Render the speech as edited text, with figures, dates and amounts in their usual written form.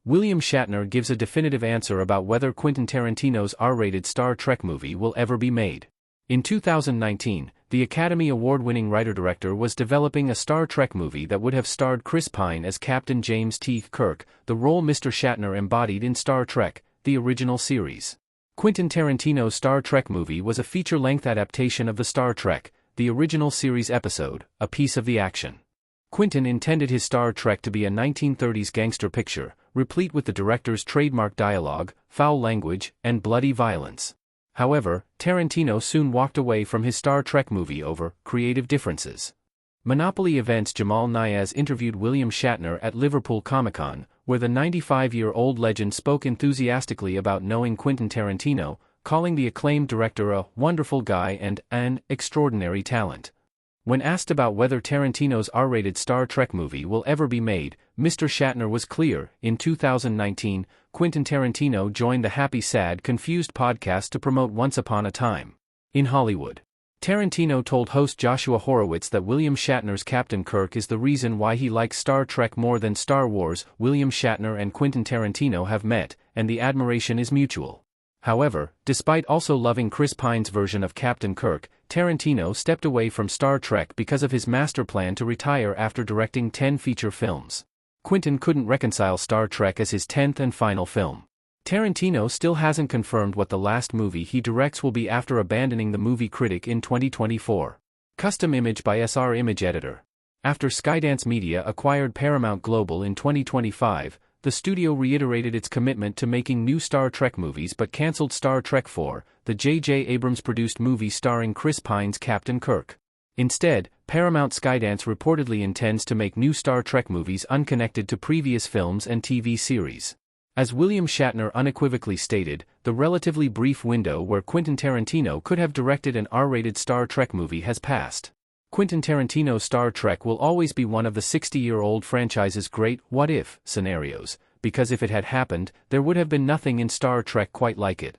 William Shatner gives a definitive answer about whether Quentin Tarantino's R-rated Star Trek movie will ever be made. In 2019, the Academy Award-winning writer-director was developing a Star Trek movie that would have starred Chris Pine as Captain James T. Kirk, the role Mr. Shatner embodied in Star Trek, the original series. Quentin Tarantino's Star Trek movie was a feature-length adaptation of the Star Trek, the original series episode, A Piece of the Action. Quentin intended his Star Trek to be a 1930s gangster picture, replete with the director's trademark dialogue, foul language, and bloody violence. However, Tarantino soon walked away from his Star Trek movie over creative differences. Monopoly Events' Jamal Niaz interviewed William Shatner at Liverpool Comic-Con, where the 95-year-old legend spoke enthusiastically about knowing Quentin Tarantino, calling the acclaimed director a wonderful guy and an extraordinary talent. When asked about whether Tarantino's R-rated Star Trek movie will ever be made, Mr. Shatner was clear. In 2019, Quentin Tarantino joined the Happy Sad Confused podcast to promote Once Upon a Time in Hollywood. Tarantino told host Joshua Horowitz that William Shatner's Captain Kirk is the reason why he likes Star Trek more than Star Wars. William Shatner and Quentin Tarantino have met, and the admiration is mutual. However, despite also loving Chris Pine's version of Captain Kirk, Tarantino stepped away from Star Trek because of his master plan to retire after directing 10 feature films. Quentin couldn't reconcile Star Trek as his 10th and final film. Tarantino still hasn't confirmed what the last movie he directs will be after abandoning The Movie Critic in 2024. Custom image by SR Image Editor. After Skydance Media acquired Paramount Global in 2025, the studio reiterated its commitment to making new Star Trek movies but cancelled Star Trek IV, the J.J. Abrams-produced movie starring Chris Pine's Captain Kirk. Instead, Paramount-Skydance reportedly intends to make new Star Trek movies unconnected to previous films and TV series. As William Shatner unequivocally stated, the relatively brief window where Quentin Tarantino could have directed an R-rated Star Trek movie has passed. Quentin Tarantino's Star Trek will always be one of the 60-year-old franchise's great what-if scenarios, because if it had happened, there would have been nothing in Star Trek quite like it.